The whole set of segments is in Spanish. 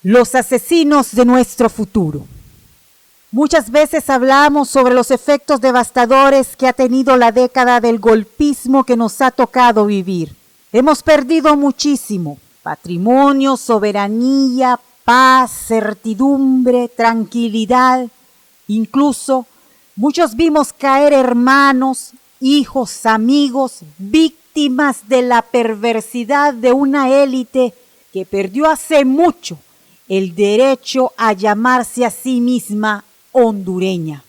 Los asesinos de nuestro futuro. Muchas veces hablamos sobre los efectos devastadores que ha tenido la década del golpismo que nos ha tocado vivir. Hemos perdido muchísimo: patrimonio, soberanía, paz, certidumbre, tranquilidad. Incluso muchos vimos caer hermanos, hijos, amigos, víctimas de la perversidad de una élite que perdió hace mucho el derecho a llamarse a sí misma hondureña.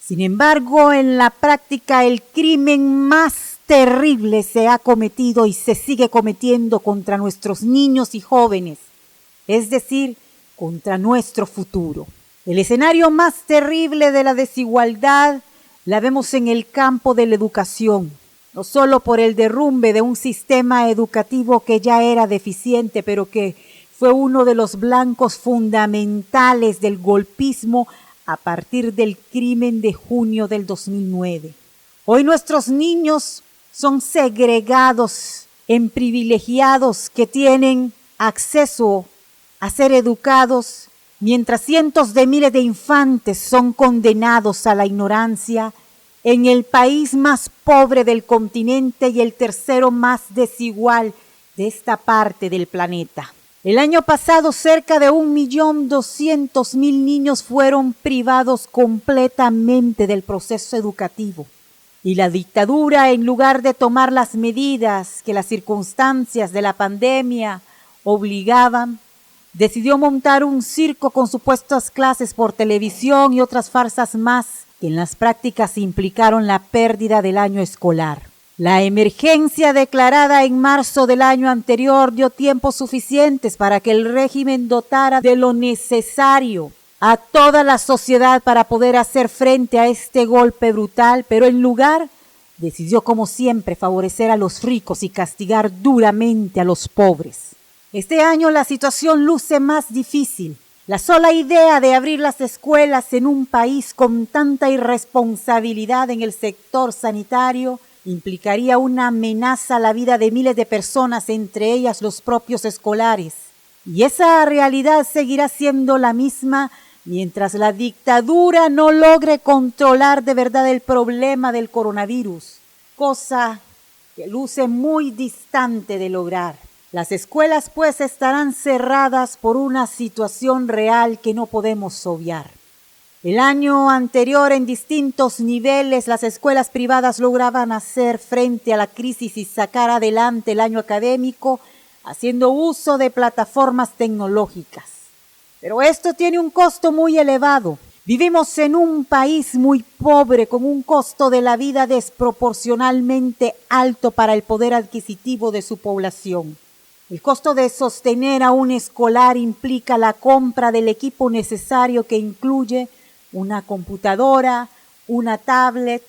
Sin embargo, en la práctica el crimen más terrible se ha cometido y se sigue cometiendo contra nuestros niños y jóvenes, es decir, contra nuestro futuro. El escenario más terrible de la desigualdad la vemos en el campo de la educación, no solo por el derrumbe de un sistema educativo que ya era deficiente, pero que fue uno de los blancos fundamentales del golpismo a partir del crimen de junio del 2009. Hoy nuestros niños son segregados en privilegiados que tienen acceso a ser educados, mientras cientos de miles de infantes son condenados a la ignorancia en el país más pobre del continente y el tercero más desigual de esta parte del planeta. El año pasado cerca de 1.200.000 niños fueron privados completamente del proceso educativo. Y la dictadura, en lugar de tomar las medidas que las circunstancias de la pandemia obligaban, decidió montar un circo con supuestas clases por televisión y otras farsas más que en las prácticas implicaron la pérdida del año escolar. La emergencia declarada en marzo del año anterior dio tiempos suficientes para que el régimen dotara de lo necesario a toda la sociedad para poder hacer frente a este golpe brutal, pero en lugar decidió, como siempre, favorecer a los ricos y castigar duramente a los pobres. Este año la situación luce más difícil. La sola idea de abrir las escuelas en un país con tanta irresponsabilidad en el sector sanitario implicaría una amenaza a la vida de miles de personas, entre ellas los propios escolares. Y esa realidad seguirá siendo la misma mientras la dictadura no logre controlar de verdad el problema del coronavirus, cosa que luce muy distante de lograr. Las escuelas pues estarán cerradas por una situación real que no podemos obviar. El año anterior, en distintos niveles, las escuelas privadas lograban hacer frente a la crisis y sacar adelante el año académico haciendo uso de plataformas tecnológicas. Pero esto tiene un costo muy elevado. Vivimos en un país muy pobre, con un costo de la vida desproporcionalmente alto para el poder adquisitivo de su población. El costo de sostener a un escolar implica la compra del equipo necesario, que incluye una computadora, una tablet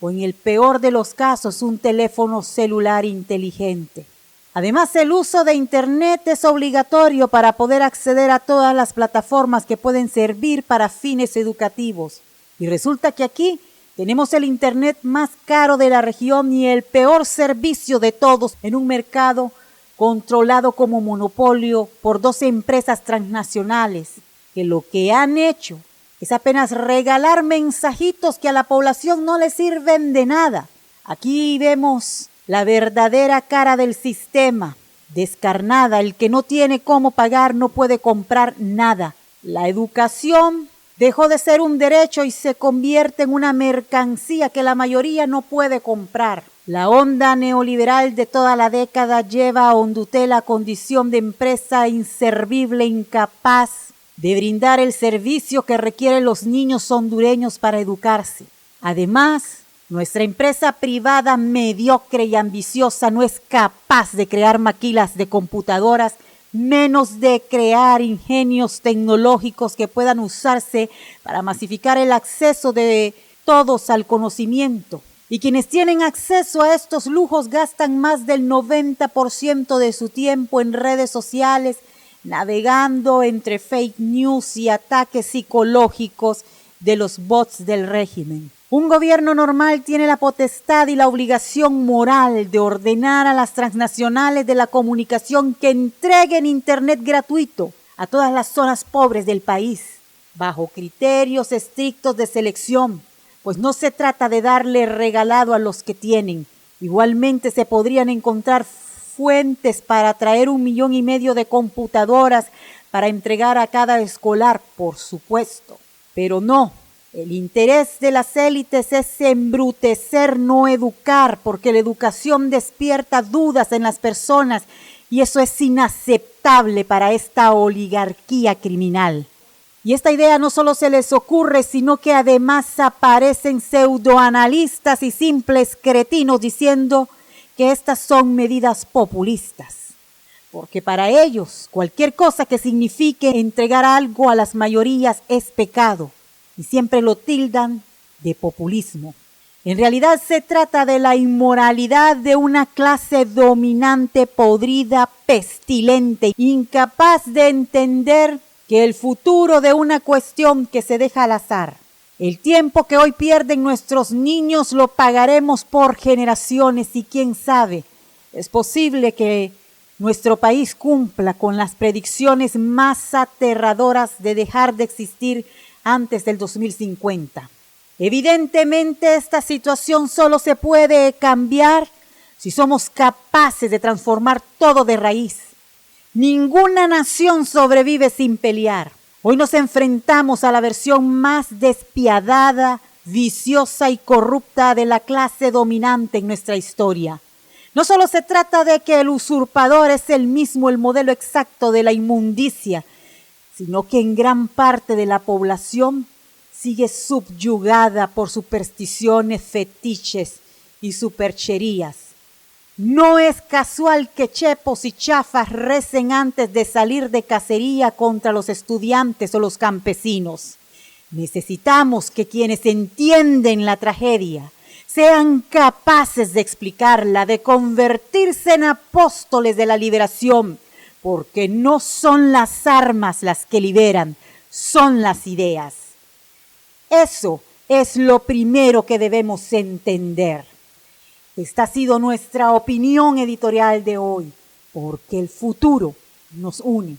o, en el peor de los casos, un teléfono celular inteligente. Además, el uso de Internet es obligatorio para poder acceder a todas las plataformas que pueden servir para fines educativos. Y resulta que aquí tenemos el Internet más caro de la región y el peor servicio de todos en un mercado controlado como monopolio por 12 empresas transnacionales, que lo que han hecho es apenas regalar mensajitos que a la población no le sirven de nada. Aquí vemos la verdadera cara del sistema, descarnada. El que no tiene cómo pagar no puede comprar nada. La educación dejó de ser un derecho y se convierte en una mercancía que la mayoría no puede comprar. La onda neoliberal de toda la década lleva a Hondutel a condición de empresa inservible, incapaz de brindar el servicio que requieren los niños hondureños para educarse. Además, nuestra empresa privada mediocre y ambiciosa no es capaz de crear maquilas de computadoras, menos de crear ingenios tecnológicos que puedan usarse para masificar el acceso de todos al conocimiento. Y quienes tienen acceso a estos lujos gastan más del 90% de su tiempo en redes sociales, navegando entre fake news y ataques psicológicos de los bots del régimen. Un gobierno normal tiene la potestad y la obligación moral de ordenar a las transnacionales de la comunicación que entreguen Internet gratuito a todas las zonas pobres del país, bajo criterios estrictos de selección, pues no se trata de darle regalado a los que tienen. Igualmente se podrían encontrar fuentes para traer 1,5 millones de computadoras para entregar a cada escolar, por supuesto. Pero no, el interés de las élites es embrutecer, no educar, porque la educación despierta dudas en las personas y eso es inaceptable para esta oligarquía criminal. Y esta idea no solo se les ocurre, sino que además aparecen pseudoanalistas y simples cretinos diciendo que estas son medidas populistas. Porque para ellos cualquier cosa que signifique entregar algo a las mayorías es pecado y siempre lo tildan de populismo. En realidad se trata de la inmoralidad de una clase dominante, podrida, pestilente, incapaz de entender que el futuro de una cuestión que se deja al azar. El tiempo que hoy pierden nuestros niños lo pagaremos por generaciones y quién sabe, es posible que nuestro país cumpla con las predicciones más aterradoras de dejar de existir antes del 2050. Evidentemente esta situación solo se puede cambiar si somos capaces de transformar todo de raíz. Ninguna nación sobrevive sin pelear. Hoy nos enfrentamos a la versión más despiadada, viciosa y corrupta de la clase dominante en nuestra historia. No solo se trata de que el usurpador es el modelo exacto de la inmundicia, sino que en gran parte de la población sigue subyugada por supersticiones, fetiches y supercherías. No es casual que chepos y chafas recen antes de salir de cacería contra los estudiantes o los campesinos. Necesitamos que quienes entienden la tragedia sean capaces de explicarla, de convertirse en apóstoles de la liberación, porque no son las armas las que liberan, son las ideas. Eso es lo primero que debemos entender. Esta ha sido nuestra opinión editorial de hoy, porque el futuro nos une.